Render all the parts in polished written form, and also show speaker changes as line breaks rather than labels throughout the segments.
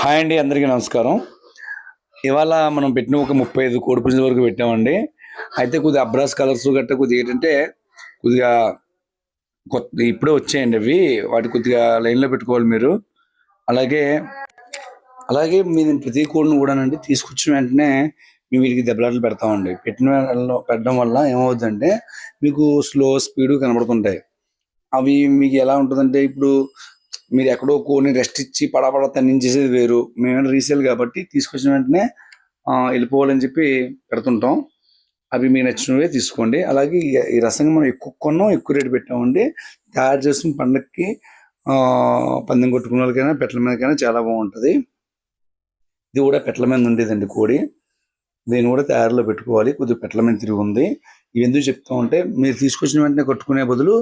Hi అండి, అందరికీ నమస్కారం. ఇవాళ మనం పెట్టిన ఒక 35 కోడిపుంజుల వరకు పెట్టామండి. అయితే కొద్దిగా అబ్రాస్ కలర్స్ గట్రా కొద్దిగా ఏంటంటే కొద్దిగా కొత్త ఇప్పుడే వచ్చాయండి అవి. వాటి కొద్దిగా లైన్లో పెట్టుకోవాలి మీరు. అలాగే అలాగే మేము ప్రతి కోడిని కూడానండి తీసుకొచ్చిన వెంటనే మేము వీటికి దెబ్బలాటలు పెడతామండి. పెట్టడం వల్ల ఏమవుతుందంటే మీకు స్లో స్పీడ్ కనబడుతుంటాయి. అవి మీకు ఎలా ఉంటుందంటే ఇప్పుడు మీరు ఎక్కడో కోడిని రెస్ట్ ఇచ్చి పడపడ తన్నించేసేది వేరు. మేమేమైనా రీసేల్ కాబట్టి తీసుకొచ్చిన వెంటనే వెళ్ళిపోవాలని చెప్పి పెడుతుంటాం. అవి మీకు నచ్చినవే తీసుకోండి. అలాగే ఈ రసంగా మనం ఎక్కువ కొన్నాం, ఎక్కువ రేటు పెట్టామండి. తయారు చేసుకున్న పండగకి పందెం కొట్టుకున్న వాళ్ళకైనా పెట్టల మీదకైనా చాలా బాగుంటుంది. ఇది కూడా పెట్టల మీద ఉండేదండి కోడి. దీన్ని కూడా తయారులో పెట్టుకోవాలి. కొద్దిగా పెట్టల మీద తిరిగి ఉంది. ఇవి ఎందుకు చెప్తామంటే మీరు తీసుకొచ్చిన వెంటనే కట్టుకునే బదులు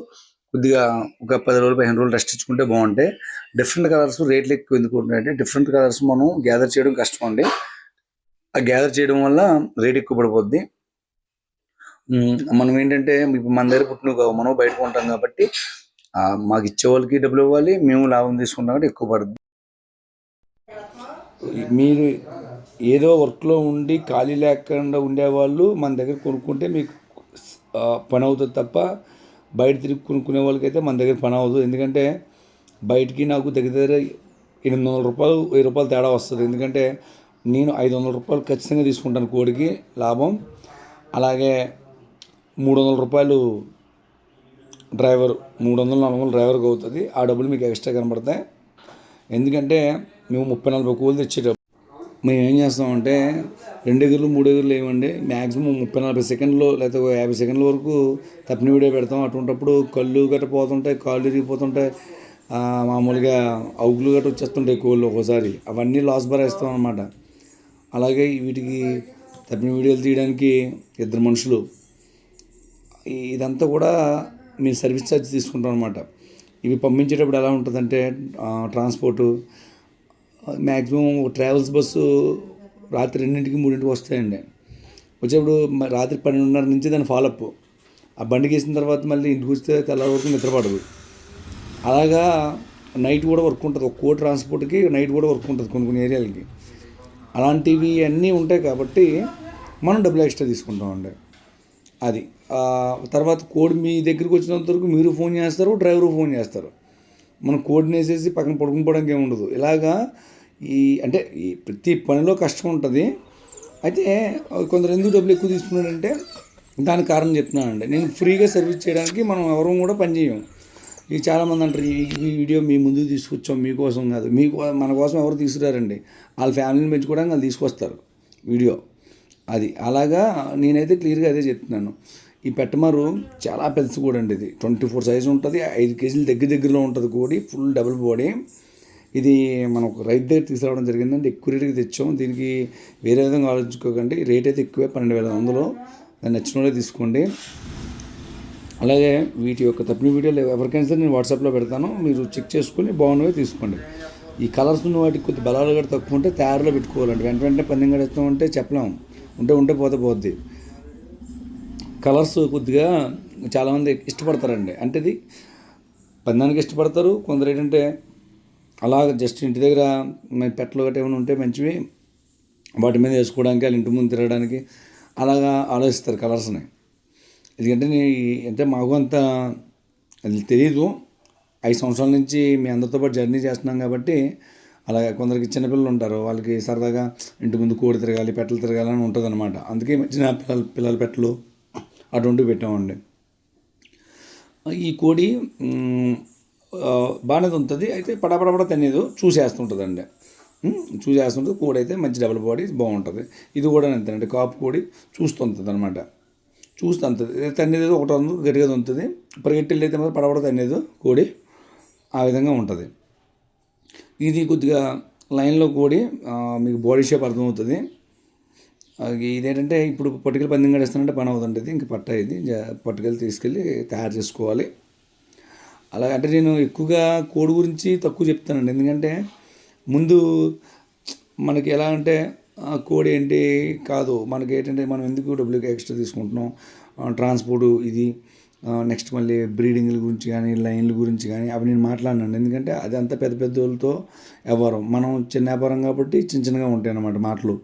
కొద్దిగా ఒక 10 రోజులు 15 రోజులు రెస్ట్ ఇచ్చుకుంటే బాగుంటాయి. డిఫరెంట్ కలర్స్ రేట్లు ఎక్కువ ఎందుకు ఉంటాయంటే డిఫరెంట్ కలర్స్ మనం గ్యాదర్ చేయడం కష్టం అండి. ఆ గ్యాదర్ చేయడం వల్ల రేట్ ఎక్కువ పడిపోద్ది. మనం ఏంటంటే ఇప్పుడు మన దగ్గర పుట్టినవి కావు, మనం బయట కొంటాం కాబట్టి మాకు ఇచ్చే వాళ్ళకి డబ్బులు ఇవ్వాలి, మేము లాభం తీసుకుంటాం కాబట్టి ఎక్కువ పడుతుంది. మీరు ఏదో వర్క్లో ఉండి ఖాళీ లేకుండా ఉండేవాళ్ళు మన దగ్గర కొనుక్కుంటే మీకు పని అవుతుంది తప్ప బయట తిరిగి కొనుక్కునే వాళ్ళకైతే మన దగ్గర పని అవ్వదు. ఎందుకంటే బయటికి నాకు దగ్గర దగ్గర 800 రూపాయలు 1000 రూపాయలు తేడా వస్తుంది. ఎందుకంటే నేను 500 రూపాయలు ఖచ్చితంగా తీసుకుంటాను కోడికి లాభం. అలాగే 300 రూపాయలు డ్రైవర్ 300-400 డ్రైవర్కి అవుతుంది. ఆ డబ్బులు మీకు ఎక్స్ట్రా కనబడతాయి. ఎందుకంటే మేము 30-40 కోళ్ళు తెచ్చేటప్పుడు మేము ఏం చేస్తామంటే 2 ఎగురులు 3 ఎగురులు ఏమండి మ్యాక్సిమం 30-40 సెకండ్లు లేకపోతే 50 సెకండ్ల వరకు తప్పిన వీడియో పెడతాం. అటువంటిప్పుడు కళ్ళు గట్ట పోతుంటాయి, కాళ్ళు ఇరిగిపోతుంటాయి, మామూలుగా అవుగులు గట్ట వచ్చేస్తుంటాయి కోళ్ళు ఒక్కోసారి. అవన్నీ లాస్ భరేస్తాం అనమాట. అలాగే వీటికి తప్పిన వీడియోలు తీయడానికి 2 మనుషులు. ఇదంతా కూడా మేము సర్వీస్ ఛార్జ్ తీసుకుంటాం అనమాట. ఇవి పంపించేటప్పుడు ఎలా ఉంటుందంటే ట్రాన్స్పోర్టు మ్యాక్సిమం ట్రావెల్స్ బస్సు రాత్రి 2-3 వస్తాయండి. వచ్చేప్పుడు రాత్రి 12:30 నుంచి దాని ఫాలోఅప్. ఆ బండికి వేసిన తర్వాత మళ్ళీ ఇంటికి వస్తే తెల్లవారి వరకు నిద్రపడదు. అలాగా నైట్ కూడా వర్క్ ఉంటుంది. ఒక్కో ట్రాన్స్పోర్ట్కి నైట్ కూడా వర్క్ ఉంటుంది కొన్ని ఏరియాలకి. అలాంటివి అన్నీ ఉంటాయి కాబట్టి మనం డబ్బులు ఎక్స్ట్రా తీసుకుంటామండి. అది తర్వాత కోడి మీ దగ్గరికి వచ్చినంత వరకు మీరు ఫోన్ చేస్తారు, డ్రైవరు ఫోన్ చేస్తారు. మనం కోడిని వేసేసి పక్కన పడుకుని ఏమి ఉండదు. ఇలాగా అంటే ఈ ప్రతి పనిలో కష్టం ఉంటుంది. అయితే కొందరు ఎందుకు డబ్బులు ఎక్కువ తీసుకున్నారంటే దానికి కారణం చెప్తున్నానండి. నేను ఫ్రీగా సర్వీస్ చేయడానికి మనం ఎవరు కూడా పనిచేయం. ఇది చాలామంది అంటారు ఈ వీడియో మీ ముందుకు తీసుకొచ్చాం మీకోసం కాదు. మన కోసం ఎవరు తీసుకురారండి. వాళ్ళ ఫ్యామిలీని పెంచుకోవడానికి వాళ్ళు తీసుకొస్తారు వీడియో. అది అలాగా నేనైతే క్లియర్గా అదే చెప్తున్నాను. ఈ పెట్టమారు చాలా పెద్ద కోడి అండి. ఇది 24 సైజు ఉంటుంది. 5 కేజీలు దగ్గరలో ఉంటుంది కోడి. Full double body. ఇది మనం ఒక రైతు దగ్గర తీసుకురావడం జరిగిందండి. ఎక్కువ రేటుకి తెచ్చాం. దీనికి వేరే విధంగా ఆలోచించుకోకండి. రేట్ అయితే ఎక్కువే, 12,100. దాన్ని నచ్చిన వాళ్ళే తీసుకోండి. అలాగే వీటి యొక్క తప్పిన వీడియోలు ఎవరికైనా సరే నేను వాట్సాప్లో పెడతాను. మీరు చెక్ చేసుకొని బాగున్నవే తీసుకోండి. ఈ కలర్స్ ఉన్న వాటికి కొద్ది బలాలు కూడా తక్కువ ఉంటే తయారులో పెట్టుకోవాలండి. వెంటనే పందెం గడేస్తామంటే చెప్పలేము. ఉంటే పోద్ది. కలర్స్ కొద్దిగా చాలామంది ఇష్టపడతారండి. అంటే ఇది పందానికి ఇష్టపడతారు. కొందరు ఏంటంటే అలా జస్ట్ ఇంటి దగ్గర పెట్టలు గట్రా ఏమైనా ఉంటే మంచివి వాటి మీద వేసుకోవడానికి, వాళ్ళ ఇంటి ముందు తిరగడానికి అలాగా ఆలోచిస్తారు కలర్స్ని. ఎందుకంటే అంటే మాకు అంత అది తెలీదు. 5 సంవత్సరాల నుంచి మీ అందరితో పాటు జర్నీ చేస్తున్నాం కాబట్టి అలాగే కొందరికి చిన్నపిల్లలు ఉంటారు. వాళ్ళకి సరదాగా ఇంటి ముందు కోడి తిరగాలి, పెట్టలు తిరగాలని ఉంటుంది అనమాట. అందుకే మధ్యన పిల్లల పెట్టలు అటువంటివి పెట్టామండి. ఈ కోడి బాగానే ఉంటుంది. అయితే పడపడ తినేది చూసేస్తుంటుందండి. కోడి అయితే మంచి డబుల్ బాడీ బాగుంటుంది. ఇది కూడా అంతేనండి. కాపు కోడి చూస్తుంటుంది అనమాట. తన్నేది ఒకటి గట్టిగా ఉంటుంది. పరిగెట్టిల్లు అయితే మాత్రం పడపడ తన్నేది కోడి. ఆ విధంగా ఉంటుంది. ఇది కొద్దిగా లైన్లో కోడి మీకు బాడీ షేప్ అర్థమవుతుంది. ఇదేంటంటే ఇప్పుడు పట్టుకెళ్ళి పందెం గడేస్తానంటే పని అవుతుంటుంది. ఇంక ఇది పట్టుకెళ్ళి తీసుకెళ్ళి తయారు చేసుకోవాలి. అలాగంటే నేను ఎక్కువగా కోడి గురించి తక్కువ చెప్తానండి. ఎందుకంటే ముందు మనకి ఎలా అంటే కోడి ఏంటి కాదు, మనకి ఏంటంటే మనం ఎందుకు డబ్బులు ఎక్స్ట్రా తీసుకుంటున్నాం, ట్రాన్స్పోర్టు ఇది నెక్స్ట్ మళ్ళీ బ్రీడింగ్ల గురించి కానీ లైన్ల గురించి కానీ అవి నేను మాట్లాడినాను. ఎందుకంటే అది అంత పెద్ద పెద్ద వాళ్ళతో వ్యవహారం, మనం చిన్న వ్యాపారం కాబట్టి చిన్న చిన్నగా ఉంటాయి అన్నమాట మాటలు.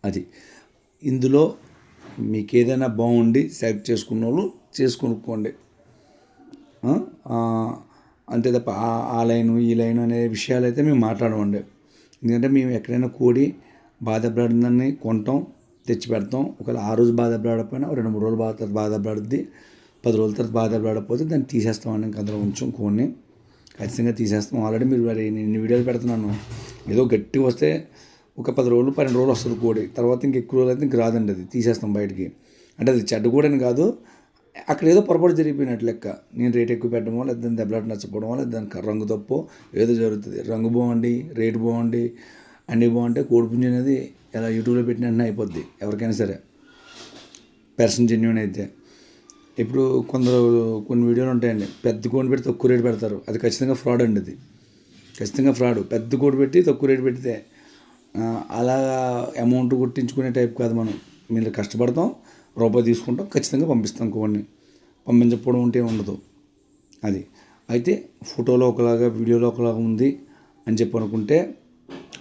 అది ఇందులో మీకు ఏదైనా బాగుండి సెలెక్ట్ చేసుకున్న వాళ్ళు చేసుకొనుక్కోండి. అంతే తప్ప ఆ లైను ఈ లైను అనే విషయాలు అయితే మేము మాట్లాడమండి. ఎందుకంటే మేము ఎక్కడైనా కోడి బాధపడిందని కొంటాం, తెచ్చి పెడతాం. ఒకవేళ ఆ రోజు బాధపడకపోయినా 2-3 రోజులు బాధపడుద్ది, 10 రోజుల తర్వాత బాధపడకపోతే దాన్ని తీసేస్తామండి. ఇంక అందులో ఉంచాం కోడిని, ఖచ్చితంగా తీసేస్తాం. ఆల్రెడీ మీరు మరి నేను వీడియోలు పెడుతున్నాను. ఏదో గట్టిగా వస్తే ఒక 10 రోజులు 12 రోజులు వస్తుంది కోడి, తర్వాత ఎక్కువ రోజులు అయితే ఇంక రాదండి, అది తీసేస్తాం బయటికి. అంటే అది చెడ్డ కోడని కాదు, అక్కడ ఏదో పొరపాటు జరిగిపోయినట్టు లెక్క. నేను రేట్ ఎక్కువ పెట్టడమో, లేదా దాని దెబ్బలాట నచ్చపోవడమో, లేదా దానికి రంగు తప్పో ఏదో జరుగుతుంది. రంగు బాగుండి, రేటు బాగుండి, అన్నీ బాగుంటే కోడిపుంజు అనేది ఎలా యూట్యూబ్లో పెట్టిన వెంటనే అయిపోద్ది ఎవరికైనా సరే, పర్సన్ జెన్యున్ అయితే. ఇప్పుడు కొన్ని వీడియోలు ఉంటాయండి, పెద్ద కోడి పెట్టి తక్కువ రేటు పెడతారు, అది ఖచ్చితంగా ఫ్రాడ్ అండి. అది ఖచ్చితంగా ఫ్రాడ్. పెద్ద కోడి పెట్టి తక్కువ రేటు పెడితే అలా అమౌంట్ కొట్టించుకునే టైప్ కాదు. మనం మీరు కష్టపడతాం, రూపాయి తీసుకుంటాం, ఖచ్చితంగా పంపిస్తాం. కోడిని పంపించకపోవడం ఉంటే ఉండదు. అది అయితే ఫోటోలో ఒకలాగా వీడియోలో ఒకలాగా ఉంది అని చెప్పి అనుకుంటే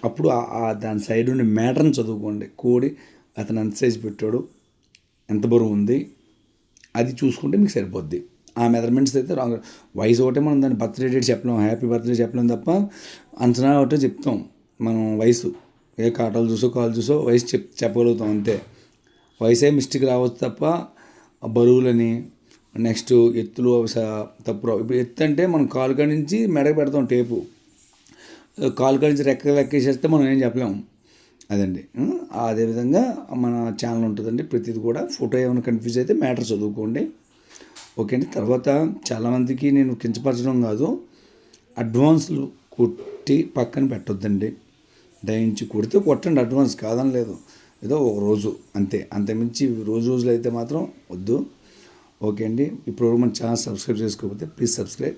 అప్పుడు దాని సైడ్ ఉండే మ్యాటర్ని చదువుకోండి. కోడి అతను ఎంత సైజు పెట్టాడు, ఎంత బరువు ఉంది, అది చూసుకుంటే మీకు సరిపోద్ది. ఆ మెజర్మెంట్స్ అయితే రాంగ్. వయసు ఒకటే మనం దాని బర్త్డే డేట్ చెప్పలేం, హ్యాపీ బర్త్డే చెప్పలేం తప్ప అంచనా ఒకటే చెప్తాం. మనం వయసు ఏ కాటాలు చూసో కాలు చూసో వయసు చెప్పగలుగుతాం అంతే. వయసే మిస్టేక్ రావచ్చు తప్ప బరువులని నెక్స్ట్ ఎత్తులు తప్పు రావు. ఇప్పుడు ఎత్తు అంటే మనం కాలు కాడి నుంచి మెడకు పెడతాం టేపు, కాలు కాడి నుంచి రెక్క లెక్కేసేస్తే మనం ఏం చెప్పలేము. అదండి. అదేవిధంగా మన ఛానల్ ఉంటుందండి, ప్రతిది కూడా. ఫోటో ఏమైనా కన్ఫ్యూజ్ అయితే మ్యాటర్ చదువుకోండి. ఓకే అండి. తర్వాత చాలామందికి నేను కించపరచడం కాదు, అడ్వాన్స్లు కొట్టి పక్కన పెట్టొద్దండి. దయించి కొడితే కొట్టండి, అడ్వాన్స్ కాదని లేదు, ఏదో ఒక రోజు అంతే, అంతకుమించి రోజులు అయితే మాత్రం వద్దు. ఓకే అండి. ఇప్పుడు మన ఛానల్ సబ్స్క్రైబ్ చేసుకోకపోతే ప్లీజ్ సబ్స్క్రైబ్.